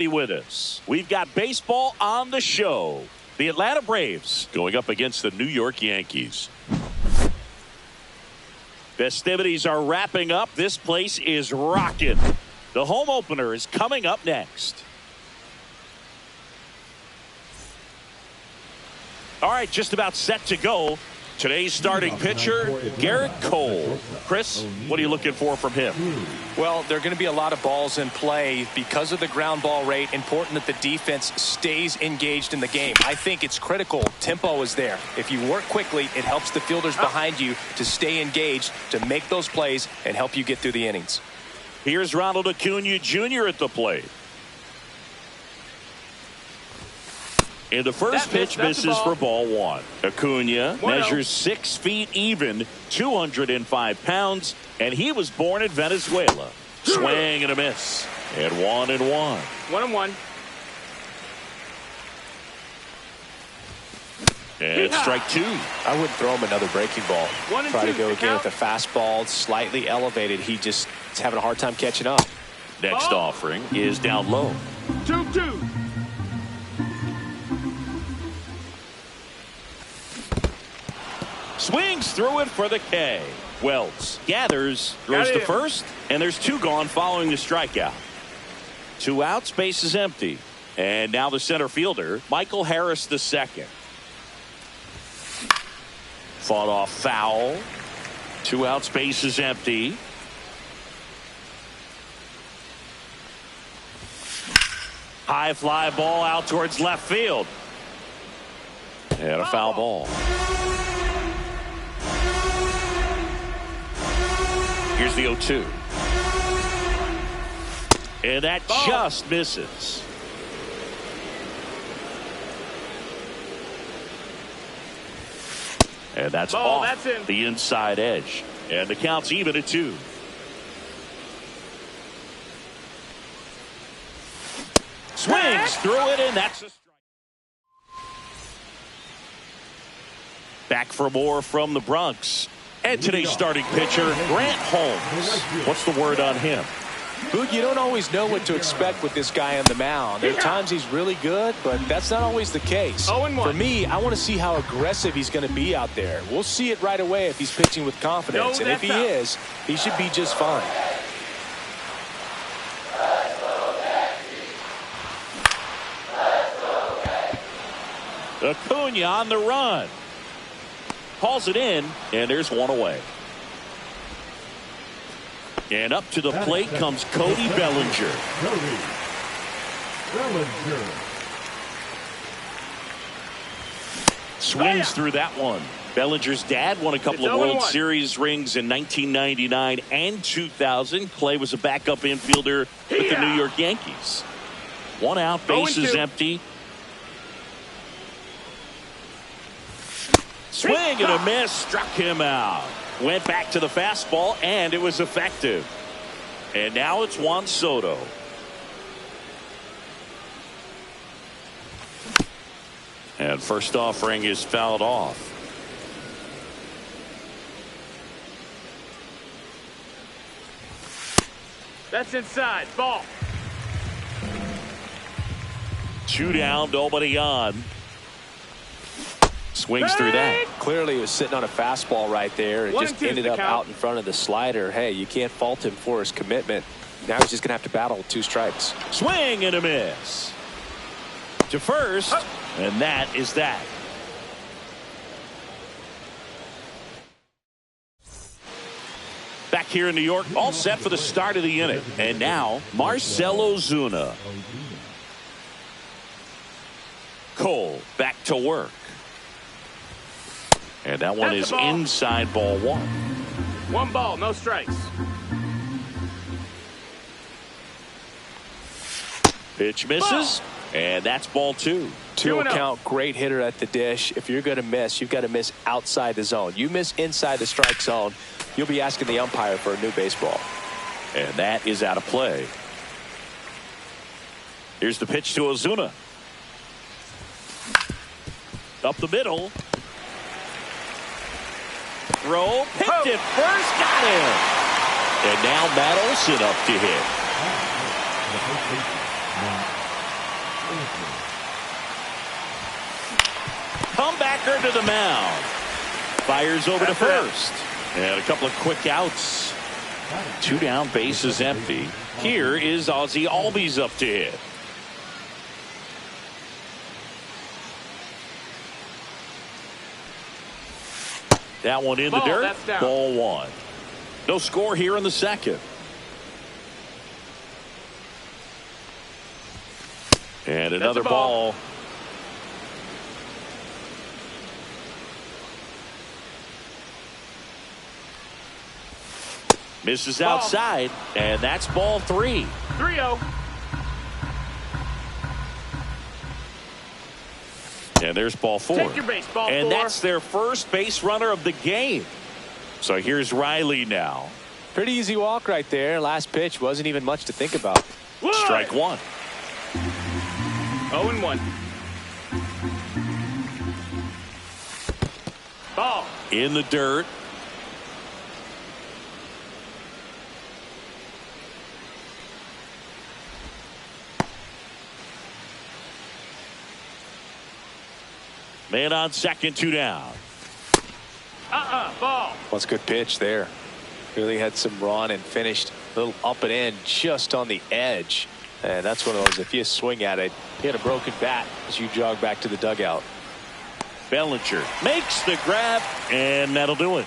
Be with us. We've got baseball on the show. The Atlanta Braves going up against the New York Yankees. Festivities are wrapping up. This place is rocking. The home opener is coming up next. All right, just about set to go. Today's starting pitcher, Gerrit Cole. Chris, what are you looking for from him? Well, there are going to be a lot of balls in play because of the ground ball rate. Important that the defense stays engaged in the game. I think it's critical. Tempo is there. If you work quickly, it helps the fielders behind you to stay engaged, to make those plays, and help you get through the innings. Here's Ronald Acuna Jr. at the plate. And the first pitch misses for ball one. Acuna measures 6 feet even, 205 pounds, and he was born in Venezuela. Swing and a miss. And 1-1. 1-1. And strike two. I wouldn't throw him another breaking ball. 1-2. Try to go again with the fastball, slightly elevated. He just is having a hard time catching up. Next offering is down low. 2-2. Swings through it for the K. Wells gathers, throws to first, and there's two gone following the strikeout. 2 outs, base is empty. And now the center fielder, Michael Harris the second. Fought off foul. 2 outs, base is empty. High fly ball out towards left field. And a foul ball. Here's the 0-2. And that just misses. And that's off the inside edge. And the count's even at 2. Swings through it, and that's a strike. Back for more from the Bronx. And today's starting pitcher, Grant Holmes. What's the word on him? Boog, you don't always know what to expect with this guy on the mound. There are times he's really good, but that's not always the case. 0-1. For me, I want to see how aggressive he's going to be out there. We'll see it right away if he's pitching with confidence. And if he is, he should be just fine. Acuna on the run. Calls it in, and there's one away. And up to the plate comes Cody Bellinger. Swings through that one. Bellinger's dad won a couple of World Series rings in 1999 and 2000. Clay was a backup infielder with the New York Yankees. 1 out, base is empty. Swing and a miss, struck him out. Went back to the fastball, and it was effective. And now it's Juan Soto. And first offering is fouled off. That's inside. Ball. 2 down, nobody on. Swings through that. Clearly he was sitting on a fastball right there. It just ended up out in front of the slider. Hey, you can't fault him for his commitment. Now he's just going to have to battle with 2 strikes. Swing and a miss. To first, and that is that. Back here in New York, all set for the start of the inning. And now, Marcell Ozuna. Cole back to work. And that one is inside ball 1. 1 ball, no strikes. Pitch misses, and that's ball 2. 2 count, great hitter at the dish. If you're going to miss, you've got to miss outside the zone. You miss inside the strike zone, you'll be asking the umpire for a new baseball. And that is out of play. Here's the pitch to Ozuna. Up the middle. Throw, picked it first, got him. And now Matt Olson up to hit. Comebacker to the mound. Fires over to first. And a couple of quick outs. 2 down, bases empty. Here is Ozzie Albies up to hit. That one in the dirt. Ball 1. No score here in the second. And another ball. Misses outside, and that's ball 3. 3-0. And there's ball 4. Take your base, ball 4. And that's their first base runner of the game. So here's Riley now. Pretty easy walk right there. Last pitch wasn't even much to think about. Strike 1. 0-1. Ball. In the dirt. Man on second, 2 down. Ball. That's a good pitch there. Really had some run and finished a little up and in just on the edge. And that's one of those, if you swing at it, you get a broken bat as you jog back to the dugout. Bellinger makes the grab, and that'll do it.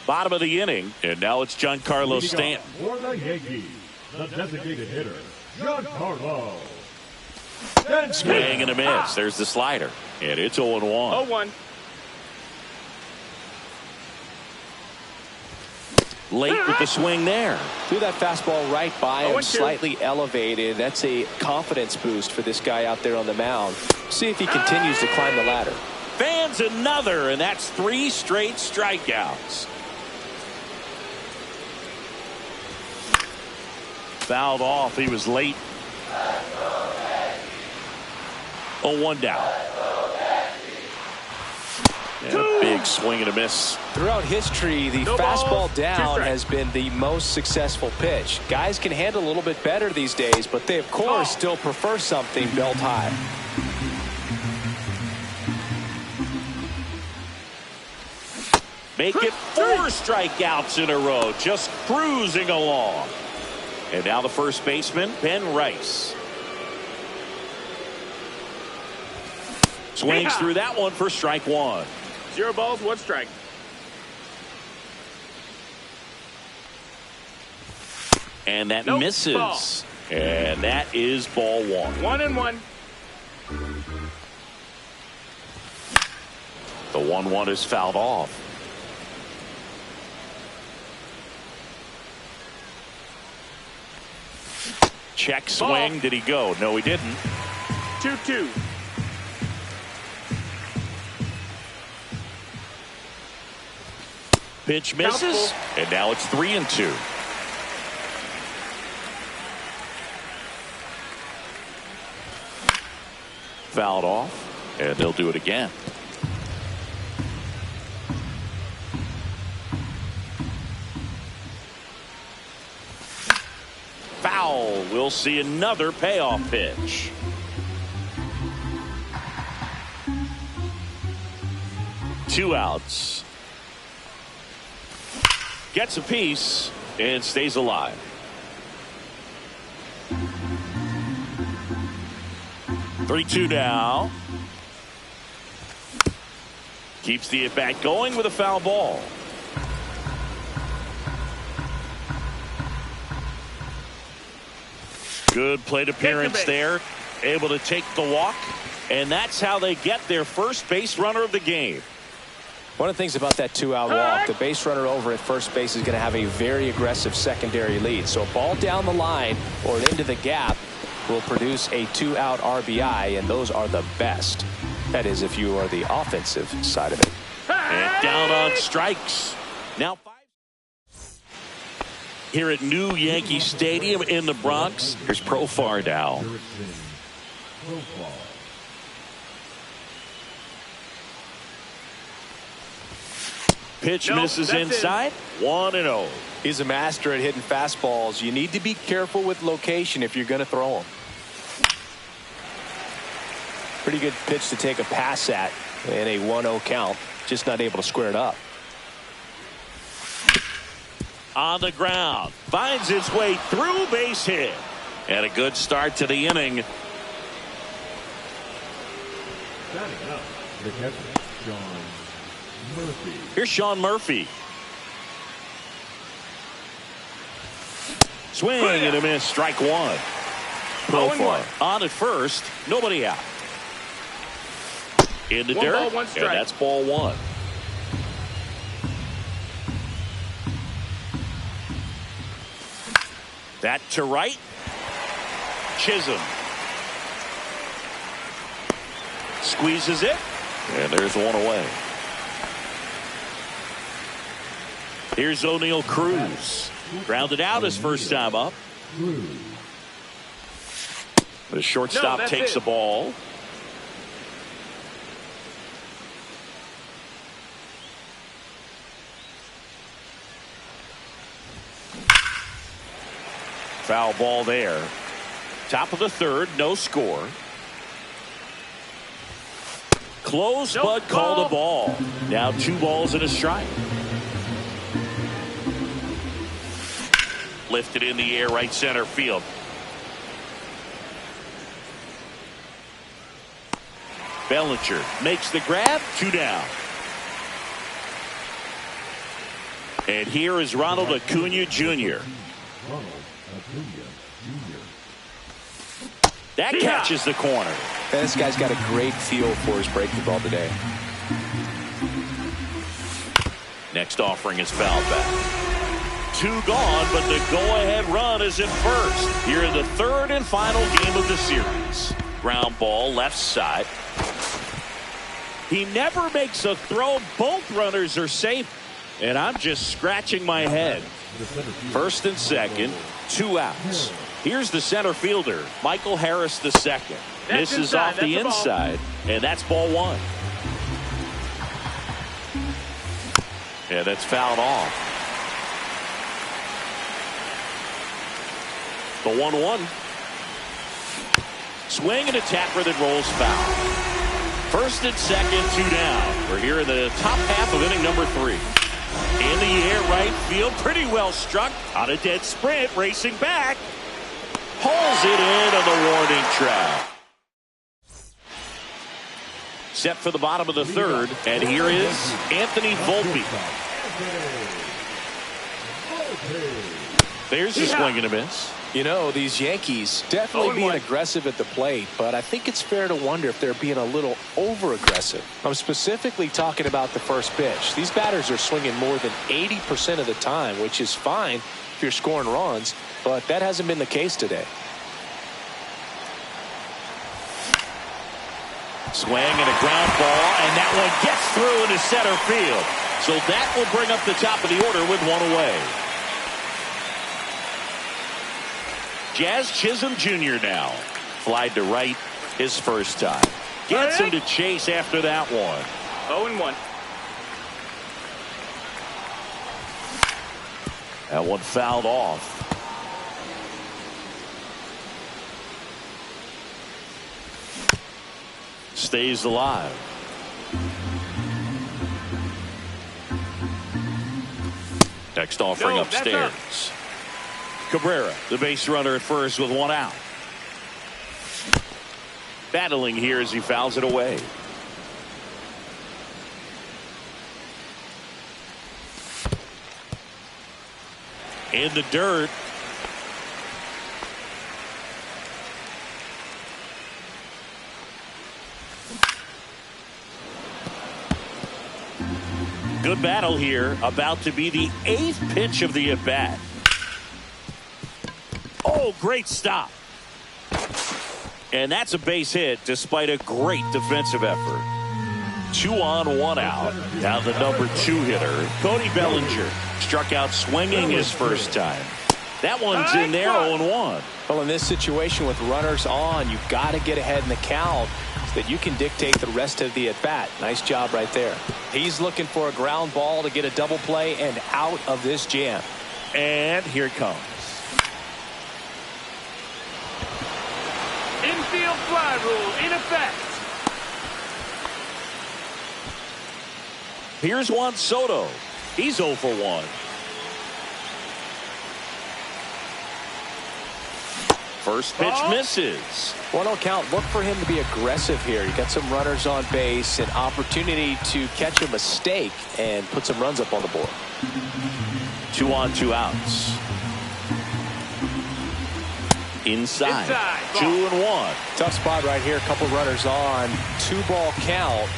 Bottom of the inning, and now it's Giancarlo Stanton. For the Yankees, the designated hitter, Giancarlo. Swing and a miss. There's the slider, and it's 0-1. 0-1. Late with the swing there. Threw that fastball right by him, 0-2. slightly elevated. That's a confidence boost for this guy out there on the mound. See if he continues to climb the ladder. Fans another, and that's 3 straight strikeouts. Fouled off. He was late. 0-1 down. And a big swing and a miss. Throughout history, the fastball down has been the most successful pitch. Guys can handle a little bit better these days, but they, of course, still prefer something belt high. Make it 4 strikeouts in a row, just cruising along. And now the first baseman, Ben Rice. Swings through that one for strike 1. 0 balls, 1 strike. And that misses. Ball. And that is ball 1. 1-1. The 1-1 is fouled off. Check swing. Ball. Did he go? No, he didn't. 2-2. Pitch misses. And now it's 3-2. Fouled off. And they'll do it again. Foul. We'll see another payoff pitch. Two outs. Gets a piece and stays alive. 3-2 now. Keeps the at-bat going with a foul ball. Good plate appearance there. Able to take the walk. And that's how they get their first base runner of the game. One of the things about that 2-out walk, the base runner over at first base is going to have a very aggressive secondary lead. So a ball down the line or into the gap will produce a 2-out RBI, and those are the best. That is, if you are the offensive side of it. And down on strikes. Now 5 here at New Yankee Stadium in the Bronx. Here's Profar now. Pitch No, misses that's inside. 1-0. He's a master at hitting fastballs. You need to be careful with location if you're going to throw them. Pretty good pitch to take a pass at in a 1-0 count. Just not able to square it up. On the ground. Finds its way through, base hit. And a good start to the inning. Standing up, the catcher, Sean Murphy. Here's Sean Murphy. Swing and a miss. Strike one. Profar on at first. Nobody out. In the dirt. Ball, one strike. And that's ball one. That to right. Chisholm. Squeezes it. And there's one away. Here's O'Neal Cruz. Grounded out his first time up. The shortstop takes the ball. Foul ball there. Top of the third, no score. Close, but called a ball. Now 2 balls and a strike. Lifted in the air, right center field. Bellinger makes the grab. 2 down. And here is Ronald Acuna Jr. That catches the corner. This guy's got a great feel for his breaking ball today. Next offering is fouled back. 2 gone, but the go-ahead run is at first. Here in the third and final game of the series. Ground ball left side. He never makes a throw. Both runners are safe. And I'm just scratching my head. First and second, 2 outs. Here's the center fielder, Michael Harris II. Misses off the inside, and that's ball one. Yeah, that's fouled off. The 1-1. Swing and a tapper that rolls foul. First and second, 2 down. We're here in the top half of inning number 3. In the air, right field, pretty well struck. On a dead sprint, racing back. Pulls it in on the warning track. Set for the bottom of the third, and here is Anthony Volpe. There's a swing and a miss. You know, these Yankees definitely being aggressive at the plate, but I think it's fair to wonder if they're being a little over-aggressive. I'm specifically talking about the first pitch. These batters are swinging more than 80% of the time, which is fine if you're scoring runs, but that hasn't been the case today. Swing and a ground ball, and that one gets through into center field. So that will bring up the top of the order with 1 away. Jazz Chisholm Jr. now. Flied to right his first time. Gets him to chase after that one. 0-1. That one fouled off. Stays alive. Next offering upstairs. Cabrera, the base runner at first with 1 out. Battling here as he fouls it away. In the dirt. Good battle here. About to be the 8th pitch of the at-bat. Oh, great stop. And that's a base hit despite a great defensive effort. 2 on, 1 out. Now the number 2 hitter, Cody Bellinger, struck out swinging his first time. That one's in there, 0-1. Well, in this situation with runners on, you've got to get ahead in the count. that you can dictate the rest of the at-bat. Nice job right there. He's looking for a ground ball to get a double play and out of this jam. And here it comes. Infield fly rule in effect. Here's Juan Soto. He's 0 for 1. First pitch misses. 1-0 count. Look for him to be aggressive here. You got some runners on base, an opportunity to catch a mistake and put some runs up on the board. 2 on, 2 outs. Inside. 2-1. Tough spot right here. A couple runners on. 2-ball count.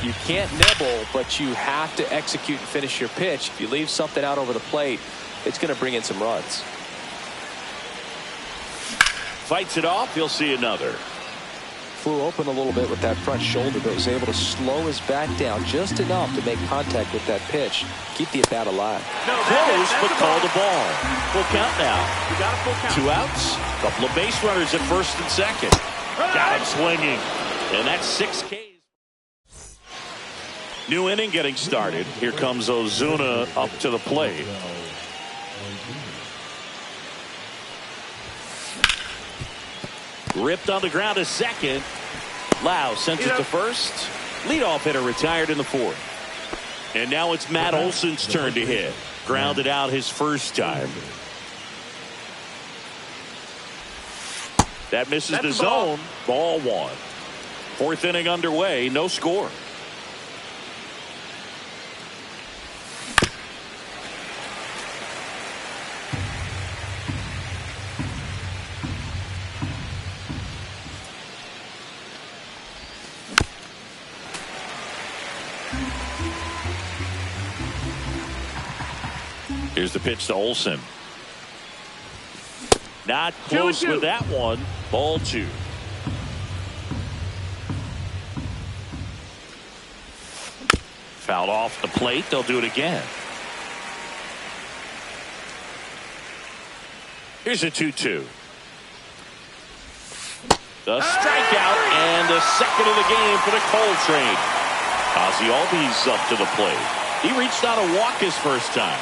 You can't nibble, but you have to execute and finish your pitch. If you leave something out over the plate, it's going to bring in some runs. Fights it off. He'll see another. Flew open a little bit with that front shoulder, but was able to slow his back down just enough to make contact with that pitch. Keep the at-bat alive. Close, but called a ball. Full count now. You got a full count. 2 outs. Couple of base runners at first and second. Got him swinging. And that's 6 Ks. New inning getting started. Here comes Ozuna up to the plate. Ripped on the ground to second. Lau sends it to first. Leadoff hitter retired in the 4th. And now it's Matt Olson's turn to hit. Grounded out his first time. That misses the zone. Ball 1. 4th inning underway. No score. Here's the pitch to Olson. Not close with that one. Ball 2. Fouled off the plate. They'll do it again. Here's a 2-2. The strikeout and the second of the game for the Coltrane. Ozzie Albies up to the plate. He reached out a walk his first time.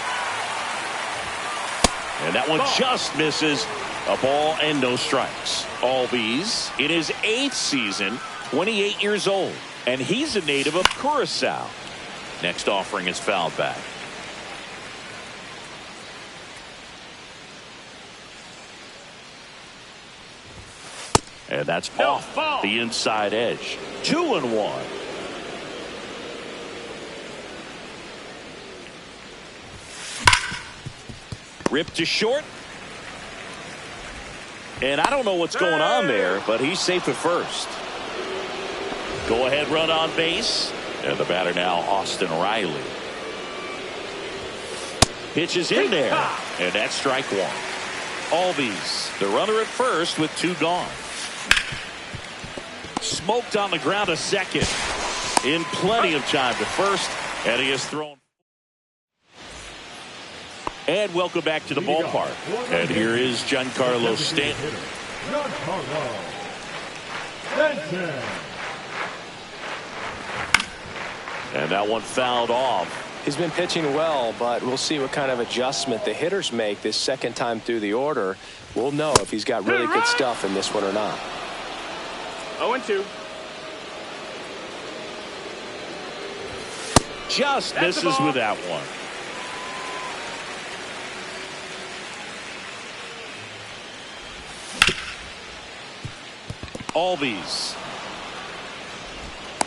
And that one just misses. A ball and no strikes. Albies in his 8th season, 28 years old. And he's a native of Curacao. Next offering is fouled back. And that's off the inside edge. 2-1. Ripped to short. And I don't know what's going on there, but he's safe at first. Go ahead run on base. And the batter now, Austin Riley. Pitches in there. And that's strike 1. Albies, the runner at first with 2 gone. Smoked on the ground to second. In plenty of time to first. And he has thrown. And welcome back to the ballpark. And here is Giancarlo Stanton. And that one fouled off. He's been pitching well, but we'll see what kind of adjustment the hitters make this second time through the order. We'll know if he's got really good stuff in this one or not. 0-2. Just misses with that one. Albies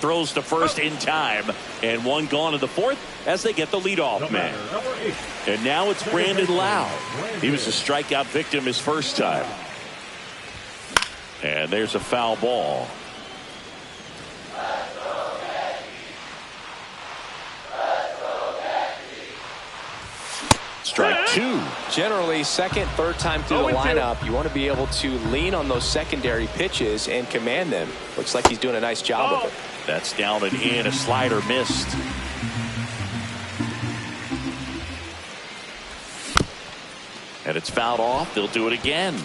throws to first in time, and one gone in the 4th as they get the leadoff man. And now it's Brandon Lau. He was a strikeout victim his first time. And there's a foul ball. Strike 2. Generally, second, third time through the lineup, you want to be able to lean on those secondary pitches and command them. Looks like he's doing a nice job of it. That's down and in. A slider missed. And it's fouled off. They'll do it again.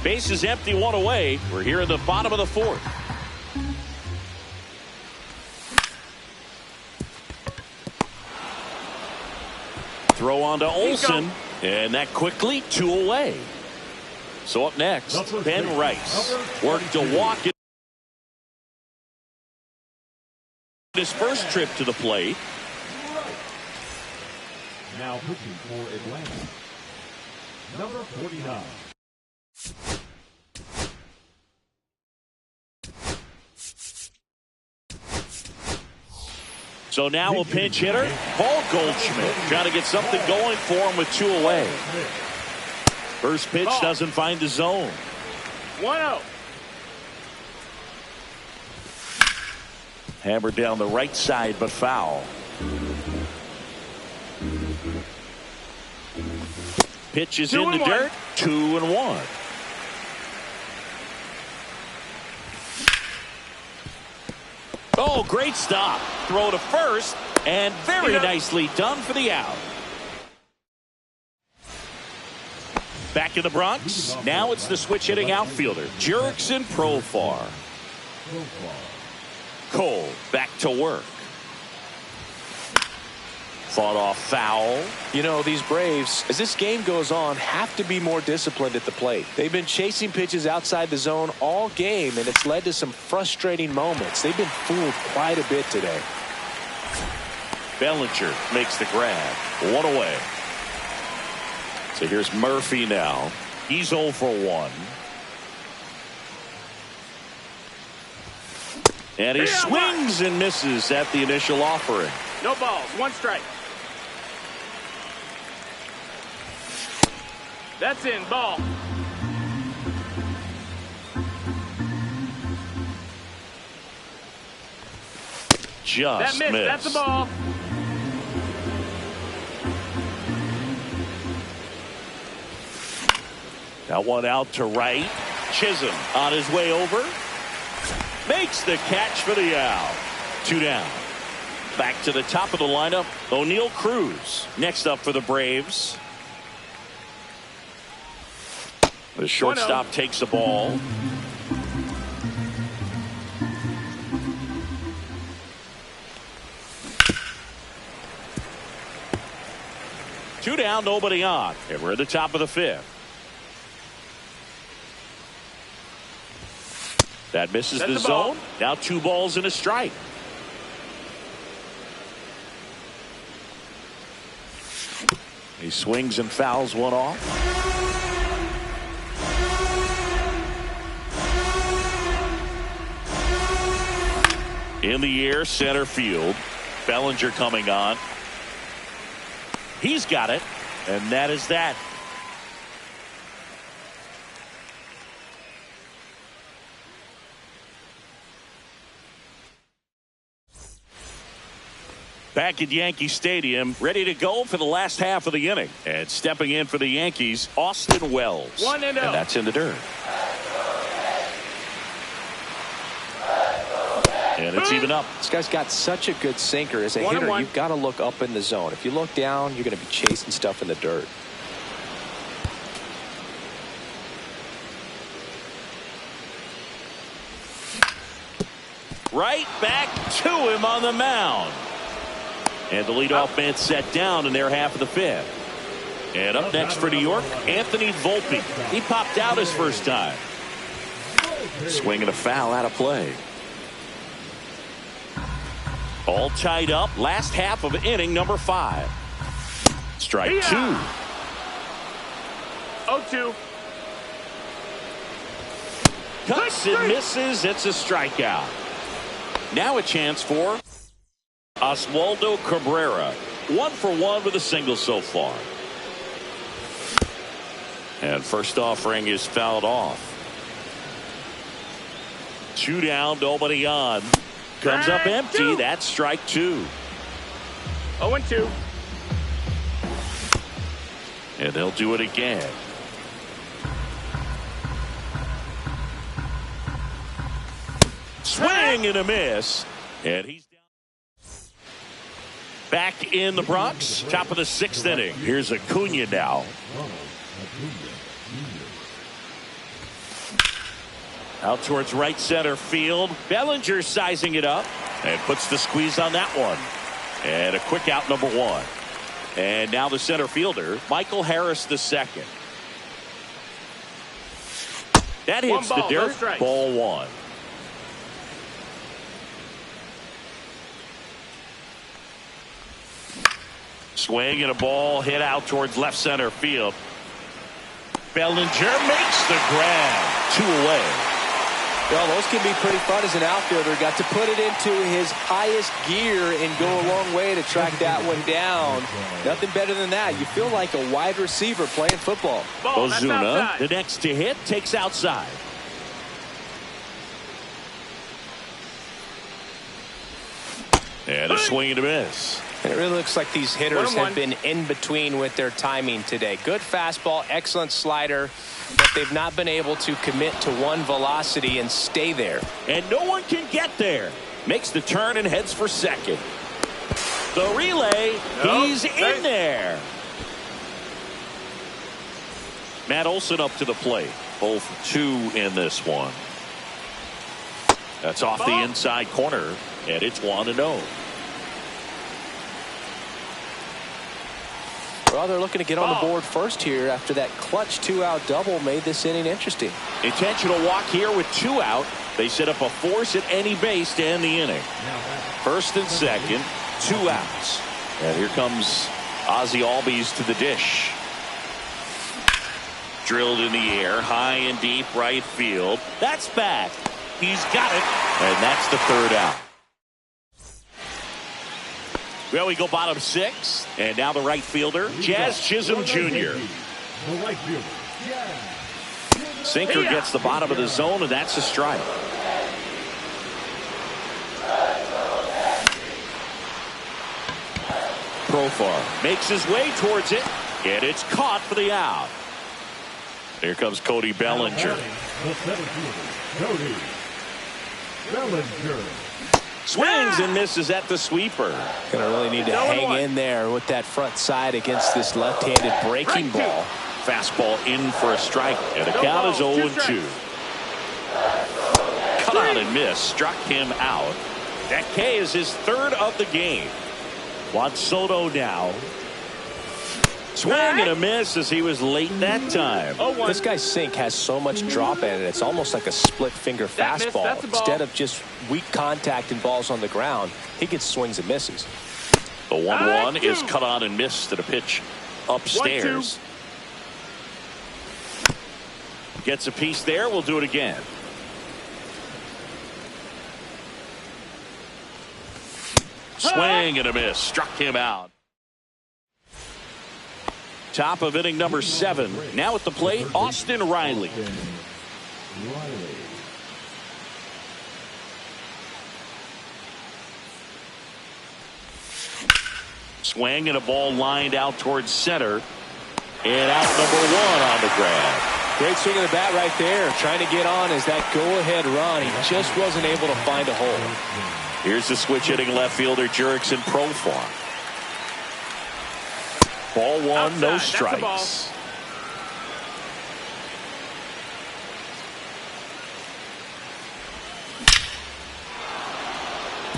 Base is empty, 1 away. We're here in the bottom of the 4th. throw on to Olsen, and that quickly 2 away. So up next, Ben Rice worked to walk it. His first trip to the plate. Now pitching for Atlanta, number 49. So now a pinch hitter, Paul Goldschmidt, trying to get something going for him with 2 away. First pitch doesn't find the zone. 1-0. Hammered down the right side, but foul. Pitch is in the dirt. 2-1. Oh, great stop. Throw to first, and very nicely done for the out. Back in the Bronx. Now it's the switch hitting outfielder, Jurickson Profar. Cole back to work. Fought off foul. You know, these Braves, as this game goes on, have to be more disciplined at the plate. They've been chasing pitches outside the zone all game, and it's led to some frustrating moments. They've been fooled quite a bit today. Bellinger makes the grab. 1 away. So here's Murphy now. He's 0 for 1. And he swings and misses at the initial offering. No balls. 1 strike. That's in. Ball. Just that missed. That's a ball. That one out to right. Chisholm on his way over. Makes the catch for the out. 2 down. Back to the top of the lineup, O'Neal Cruz. Next up for the Braves. The shortstop takes the ball. Two down, nobody on. And we're at the top of the 5th. That misses the zone. Now 2 balls and a strike. He swings and fouls one off. In the air, center field. Bellinger coming on. He's got it, and that is that. Back at Yankee Stadium, ready to go for the last half of the inning. And stepping in for the Yankees, Austin Wells. 1-0. And that's in the dirt. And it's even up. This guy's got such a good sinker. As a hitter, you've got to look up in the zone. If you look down, you're going to be chasing stuff in the dirt. Right back to him on the mound. And the leadoff man set down in their half of the 5th. And up next for New York, Anthony Volpe. He popped out his first time. Swinging a foul out of play. All tied up. Last half of inning number 5. Strike 2. 0-2. Cuts and misses. It's a strikeout. Now a chance for Oswaldo Cabrera. 1 for 1 with a single so far. And first offering is fouled off. 2 down, nobody on. Comes up empty. That's strike 2. 0-2. And they'll do it again. Swing and a miss. And he's down. Back in the Bronx, top of the 6th inning. Here's Acuna now. Out towards right center field. Bellinger sizing it up and puts the squeeze on that one. And a quick out, number 1. And now the center fielder, Michael Harris II. That hits the dirt. Ball one. Swing and a ball hit out towards left center field. Bellinger makes the grab. 2 away. Well, those can be pretty fun as an outfielder. Got to put it into his highest gear and go a long way to track that one down. Nothing better than that. You feel like a wide receiver playing football. Ozuna, the next to hit, takes outside. And a swing and a miss. And it really looks like these hitters have been in between with their timing today. Good fastball, excellent slider, but they've not been able to commit to one velocity and stay there. And no one can get there. Makes the turn and heads for second. The relay, he's in there. Matt Olson up to the plate. 0 for 2 in this one. That's off the inside corner, and it's 1-0. Well, they're looking to get on the board first here after that clutch 2-out double made this inning interesting. Intentional walk here with 2 out. They set up a force at any base to end the inning. First and second, 2 outs. And here comes Ozzie Albies to the dish. Drilled in the air, high and deep right field. That's back. He's got it. And that's the 3rd out. Well, we go bottom 6, and now the right fielder, Jazz Chisholm Jr. Sinker gets the bottom of the zone, and that's a strike. Profar makes his way towards it, and it's caught for the out. Here comes Cody Bellinger. Cody Bellinger. Swings and misses at the sweeper. Gonna really need to hang in there with that front side against this left-handed breaking ball. Fastball in for a strike, and the count is 0-2. Cut out and miss, struck him out. That K is his 3rd of the game. Juan Soto now. Swing and a miss as he was late that time. This guy's sink has so much drop in it. It's almost like a split finger fastball. Instead of just weak contact and balls on the ground, he gets swings and misses. The 1-1 is cut on and missed at a pitch upstairs. 1-2. Gets a piece there. We'll do it again. Swing and a miss. Struck him out. Top of inning number 7. Now at the plate, Austin Riley. Swing and a ball lined out towards center. And out number 1 on the grab. Great swing of the bat right there. Trying to get on as that go-ahead run. He just wasn't able to find a hole. Here's the switch hitting left fielder Jurickson Profar. Ball 1, outside, no strikes.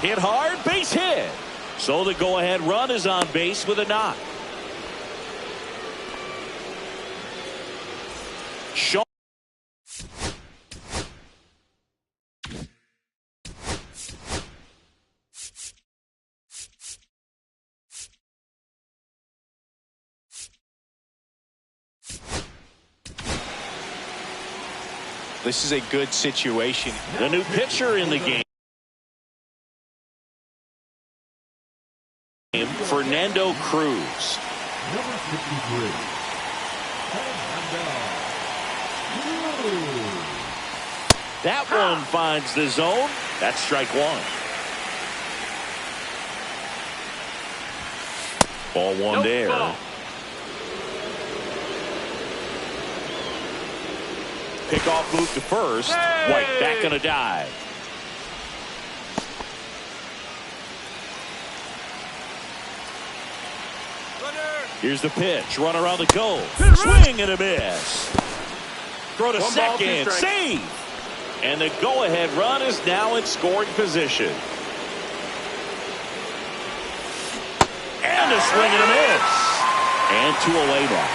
Hit hard, base hit. So the go-ahead run is on base with a knock. Shaw. This is a good situation. The new pitcher in the game, Fernando Cruz. Number 53. That one finds the zone. That's strike 1. Ball 1 there. Ball. Pickoff move to first. Hey! White back on a dive. Here's the pitch. Runner on the go. Swing and a miss. Throw to second. Save. And the go-ahead run is now in scoring position. And a swing and a miss. And 2 away now.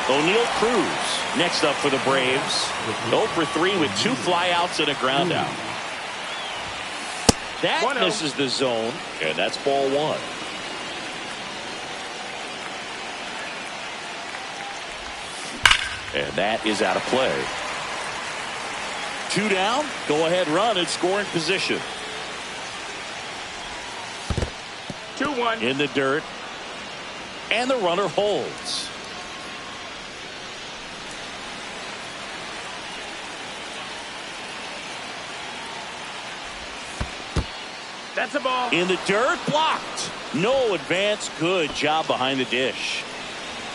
O'Neal Cruz next up for the Braves. 0 for 3 with 2 flyouts and a ground out. That misses the zone, and that's ball 1. And that is out of play. 2 down, go ahead run in scoring position. 2-1. In the dirt. And the runner holds. That's a ball. In the dirt, blocked. No advance. Good job behind the dish.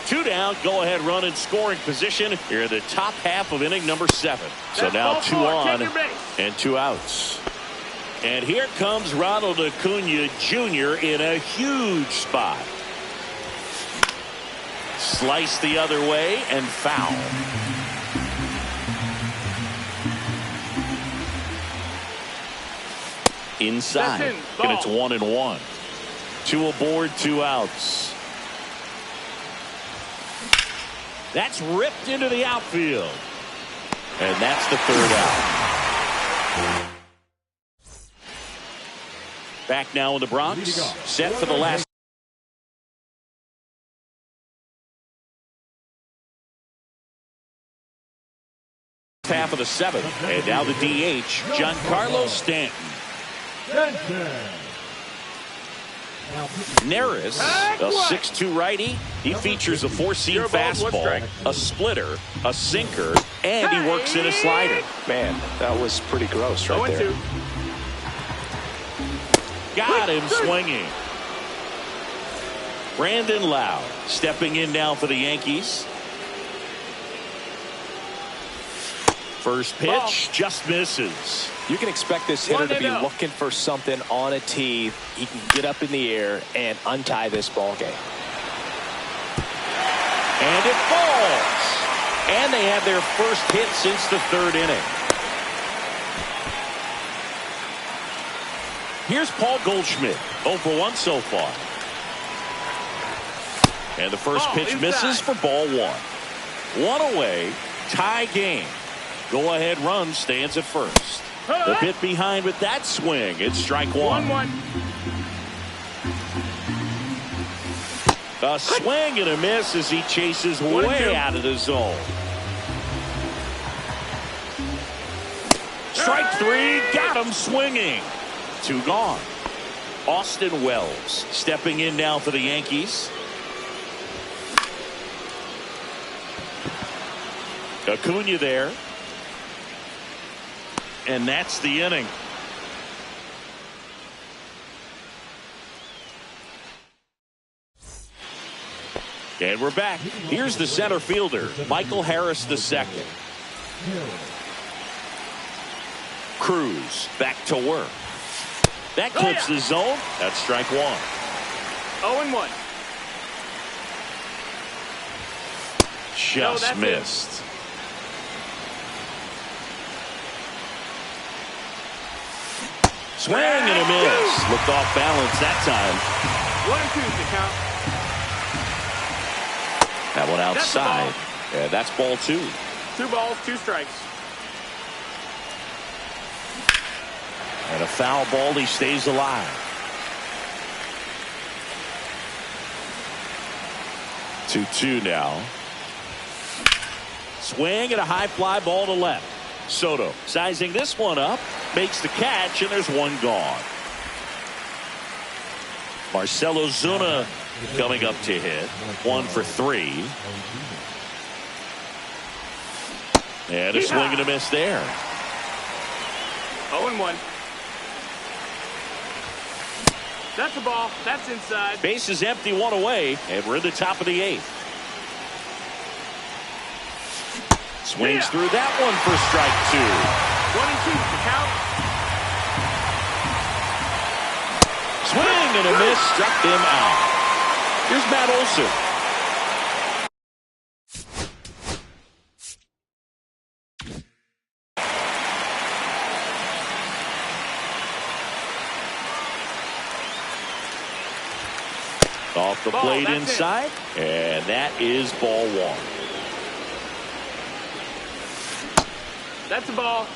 2 down, go ahead run in scoring position here in the top half of inning number 7. So That's now ball 2 4. on Take your base. and 2 outs. And here comes Ronald Acuna Jr. in a huge spot. Slice the other way and foul. Inside, In, and it's 1-1. 2 aboard, 2 outs. That's ripped into the outfield. And that's the 3rd out. Back now in the Bronx, set for the last half of the 7th. And now the DH, Giancarlo Stanton. Neris, a 6'2 righty. He features a 4-seam fastball, a splitter, a sinker, and he works in a slider. Man, that was pretty gross right there. 0-2. Got him swinging. Brandon Lowe stepping in now for the Yankees. First pitch just misses. You can expect this hitter to be 1-0. looking for something on a tee. He can get up in the air and untie this ball game. And it falls. And they have their first hit since the 3rd inning. Here's Paul Goldschmidt. 0 for 1 so far. And the first pitch misses for ball 1. 1 away. Tie game. Go ahead run stands at first. A bit behind with that swing. It's strike 1. 1-1. A swing and a miss as he chases way out of the zone. Strike 3, got him swinging. 2 gone. Austin Wells stepping in now for the Yankees. Acuna there. And that's the inning. And we're back. Here's the center fielder, Michael Harris II. Cruz back to work. That clips the zone. That's strike 1. 0-1. Just missed. Swing and a miss. Looked off balance that time. 1-2 to count. That one outside. And that's ball 2. 2 balls, 2 strikes. And a foul ball. He stays alive. 2-2 now. Swing and a high fly ball to left. Soto sizing this one up, makes the catch, and there's 1 gone. Marcell Ozuna coming up to hit. 1 for 3. And a swing and a miss there. 0-1. That's a ball. That's inside. Base is empty, 1 away, and we're in the top of the 8th. Swings through that one for strike 2. 1-2 to count. Swing and a miss, struck him out. Here's Matt Olson. Off the Ball, plate that's inside. And that is ball one. That's a ball.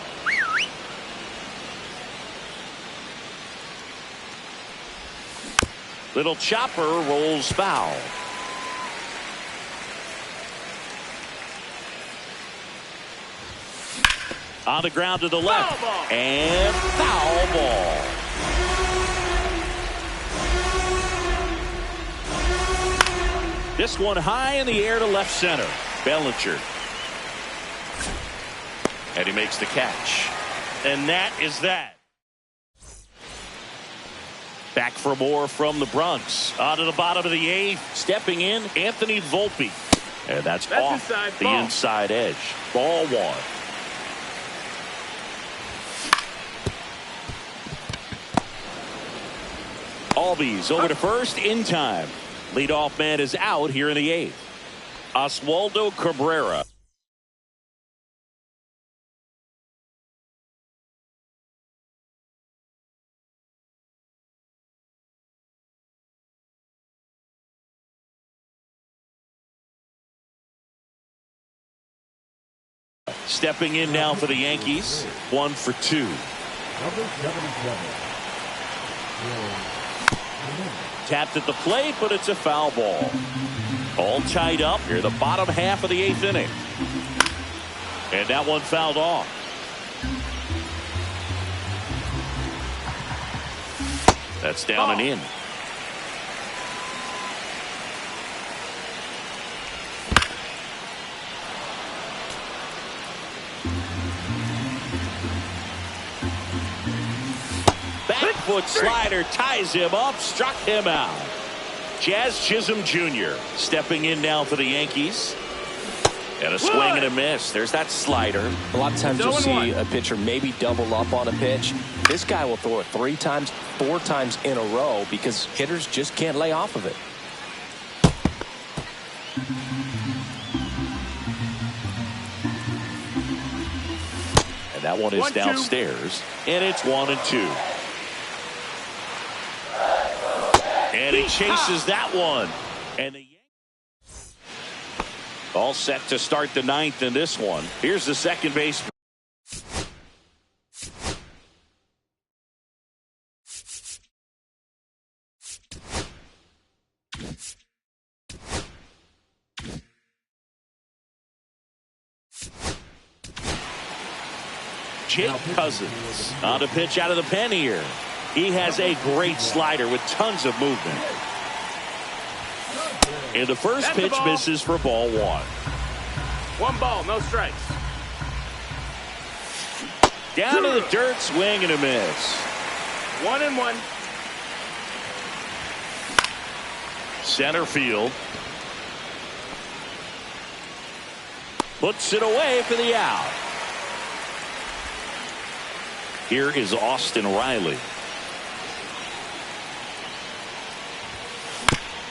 Little chopper rolls foul. On the ground to the left. Foul ball. And foul ball. This one high in the air to left center. Bellinger. And he makes the catch. And that is that. Back for more from the Bronx. On to the bottom of the eighth. Stepping in, Anthony Volpe. And that's off inside the ball. inside edge. Ball one. Albies over to first in time. Leadoff man is out here in the eighth. Oswaldo Cabrera. Stepping in now for the Yankees. 1 for 2. Number 77. Tapped at the plate, but it's a foul ball. All tied up here, the bottom half of the eighth inning. And that one fouled off. That's down and in. Back foot slider ties him up, struck him out. Jazz Chisholm Jr. stepping in now for the Yankees. And a swing and a miss. There's that slider. A lot of times you'll see a pitcher maybe double up on a pitch. This guy will throw it 3 times, 4 times in a row because hitters just can't lay off of it. And that one is 1-2. downstairs. And it's 1-2. And he chases that one. And the Yankees all set to start the ninth in this one. Here's the second baseman. Jake Cousins on a pitch out of the pen here. He has a great slider with tons of movement. And the first pitch misses for ball one. 1 ball, no strikes. Down to the dirt, swing and a miss. 1-1. Center field. Puts it away for the out. Here is Austin Riley.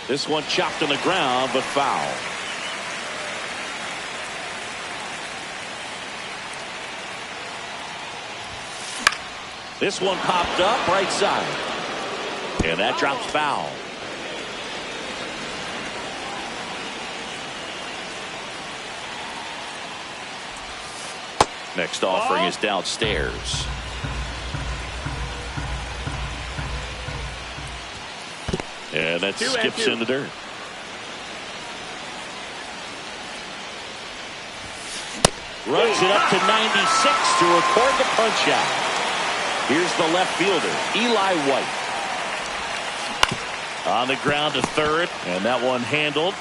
This one chopped on the ground, but foul. This one popped up right side. And that drops foul. Next offering is downstairs. And that skips in the dirt. Runs it up to 96 to record the punch out. Here's the left fielder, Eli White. On the ground to third, and that one handled.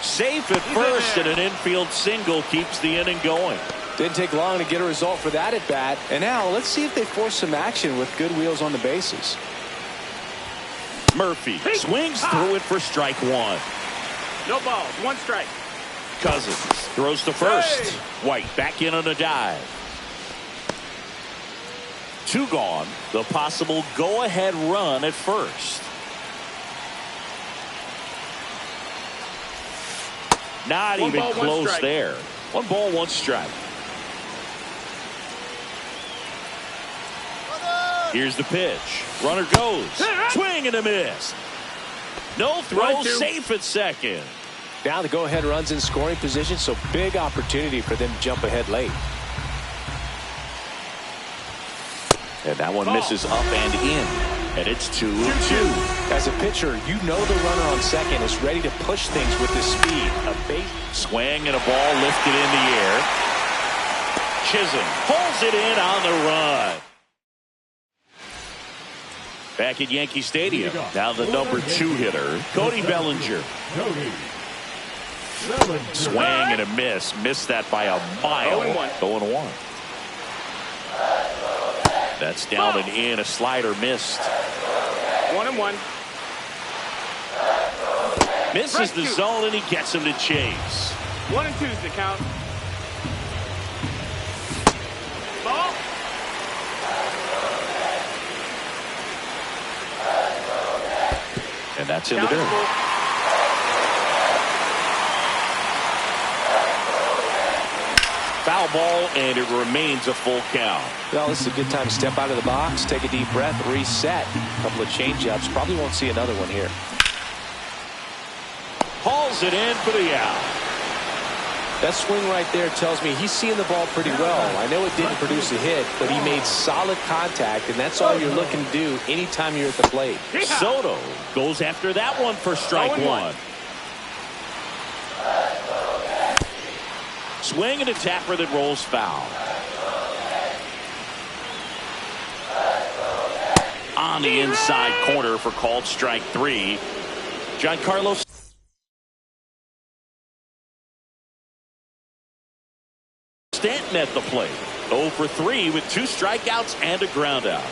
Safe at first, and an infield single keeps the inning going. Didn't take long to get a result for that at bat. And now let's see if they force some action with good wheels on the bases. Murphy swings through it for strike one. No balls, 1 strike. Cousins throws to first. White back in on a dive. 2 gone. The possible go-ahead run at first. Not even close there. 1 ball, 1 strike. Here's the pitch. Runner goes. Swing and a miss. No throw, 1-2. safe at second. Now the go-ahead runs in scoring position, so big opportunity for them to jump ahead late. And that one misses up and in. And it's 2-2. As a pitcher, you know the runner on second is ready to push things with his speed. A base Swing and a ball lifted in the air. Chisholm pulls it in on the run. Back at Yankee Stadium. Now the number 2 hitter, Cody Bellinger. Cody Bellinger. Swing and a miss. Missed that by a mile. 0-1. That's down and in. A slider missed. 1-1. Misses the zone and he gets him to chase. 1-2 is the count. Ball. And that's in the dirt. Foul ball, and it remains a full count. Well, this is a good time to step out of the box, take a deep breath, reset. A couple of change-ups. Probably won't see another one here. Hauls it in for the out. That swing right there tells me he's seeing the ball pretty well. I know it didn't produce a hit, but he made solid contact, and that's all you're looking to do anytime you're at the plate. Soto goes after that one for strike 1. Swing and a tapper that rolls foul. On the inside corner for called strike 3. Giancarlo Stanton at the plate. 0 for 3 with 2 strikeouts and a ground out.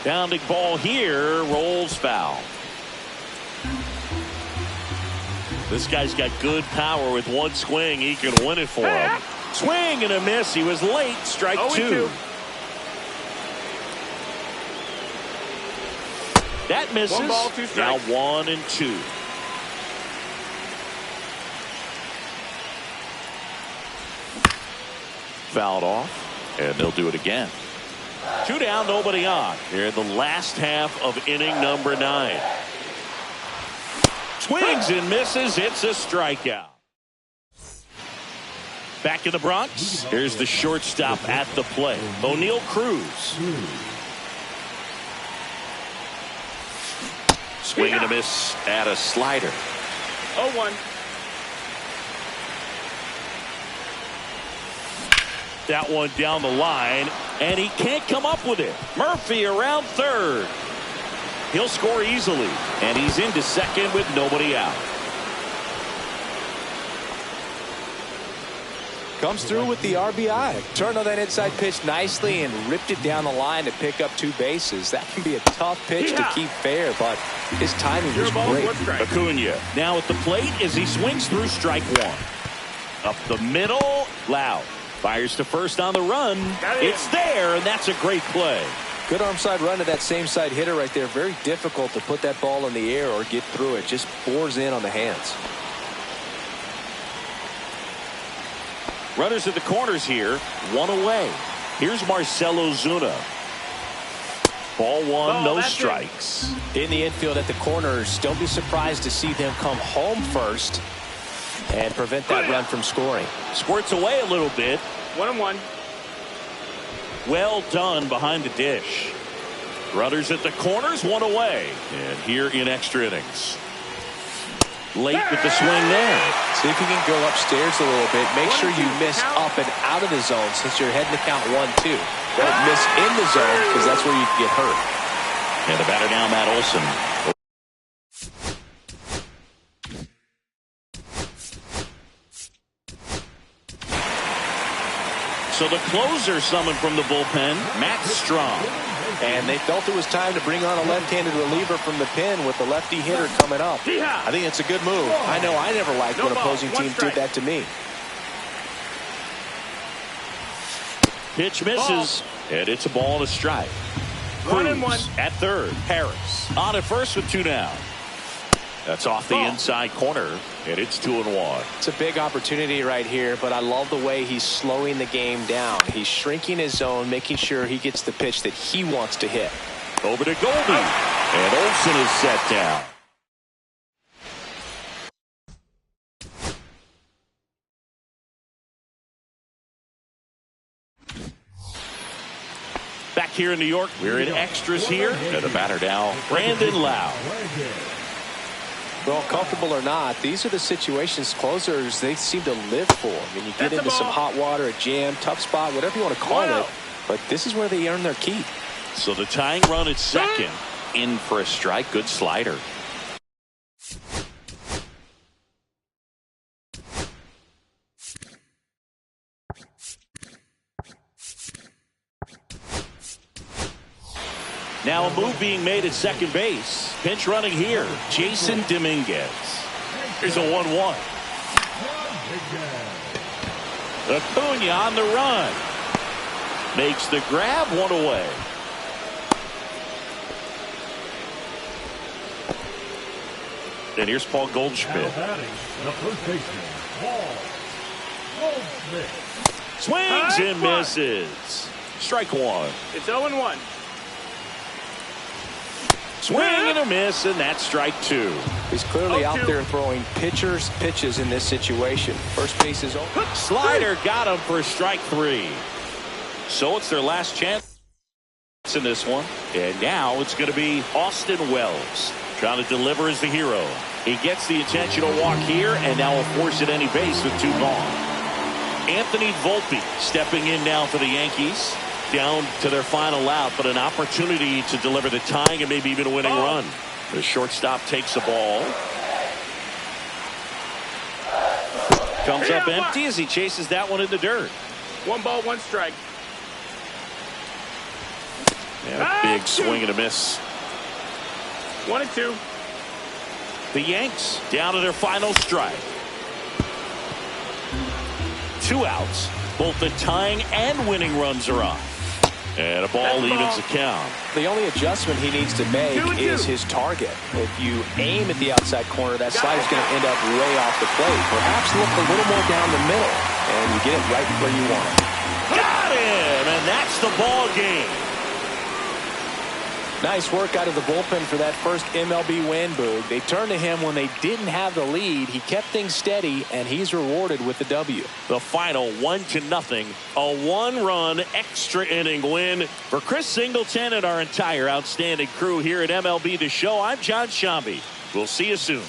Pounding ball here, rolls foul. This guy's got good power. With one swing, he can win it for him. Swing and a miss. He was late. Strike 2. That misses. 1 ball, 2 strikes. Now 1-2. Fouled off, and they'll do it again. 2 down, nobody on. Here in the last half of inning number 9. Swings and misses. It's a strikeout. Back in the Bronx. Here's the shortstop at the plate, O'Neal Cruz. Swing and a miss at a slider. 0-1. That one down the line, and he can't come up with it. Murphy around third. He'll score easily, and he's into second with nobody out. Comes through with the RBI. Turned on that inside pitch nicely and ripped it down the line to pick up 2 bases. That can be a tough pitch to keep fair, but his timing was great. Acuna now at the plate as he swings through strike 1. Up the middle, Loud. Fires to first on the run. It's there, and that's a great play. Good arm side run to that same side hitter right there. Very difficult to put that ball in the air or get through it. Just bores in on the hands. Runners at the corners here. 1 away. Here's Marcell Ozuna. Ball 1, no strikes. In the infield at the corners, don't be surprised to see them come home first and prevent that run from scoring. Squirts away a little bit. 1-1. Well done behind the dish. Runners at the corners, 1 away. And here in extra innings. Late with the swing there. See if you can go upstairs a little bit. Make sure you miss up and out of the zone since you're heading to count 1-2. Don't miss in the zone because that's where you get hurt. And the batter now, Matt Olson. So the closer summoned from the bullpen, Matt Strong. And they felt it was time to bring on a left-handed reliever from the pen with the lefty hitter coming up. I think it's a good move. I know I never liked when opposing teams did that to me. Pitch misses, and it's a ball and a strike. 1-1. At third, Harris on at first with 2 down. That's off the inside corner, and it's 2-1. It's a big opportunity right here, but I love the way he's slowing the game down. He's shrinking his zone, making sure he gets the pitch that he wants to hit. Over to Goldie, and Olsen is set down. Back here in New York, we're in extras here, and the batter now, Brandon Lowe. Well, comfortable or not, these are the situations closers they seem to live for. I mean, you get into some hot water, a jam, tough spot, whatever you want to call it, but this is where they earn their keep. So the tying run at second, in for a strike. Good slider. Now a move being made at second base. Pinch running here, Jason Dominguez. Here's a 1-1. Acuna on the run. Makes the grab, one away. And here's Paul Goldschmidt. The first baseman, Paul Goldschmidt. Swings and misses. Strike one. It's 0-1. Swing and a miss, and that's strike two. He's clearly out there throwing pitches in this situation. First base is open. Slider got him for strike three. So it's their last chance in this one. And now it's going to be Austin Wells. Trying to deliver as the hero. He gets the intentional walk here, and now will force at any base with two gone. Anthony Volpe stepping in now for the Yankees. Down to their final out, but an opportunity to deliver the tying and maybe even a winning run. The shortstop takes the ball. Comes up empty as he chases that one in the dirt. 1 ball, 1 strike. And a big swing and a miss. 1-2. The Yanks down to their final strike. 2 outs. Both the tying and winning runs are off. And a ball evens the count. The only adjustment he needs to make is his target. If you aim at the outside corner, that slider's going to end up way off the plate. Perhaps look a little more down the middle, and you get it right where you want it. Got him, and that's the ball game. Nice work out of the bullpen for that first MLB win, Boog. They turned to him when they didn't have the lead. He kept things steady, and he's rewarded with the W. The final 1-0, a 1-run extra inning win for Chris Singleton and our entire outstanding crew here at MLB The Show. I'm John Shambi. We'll see you soon.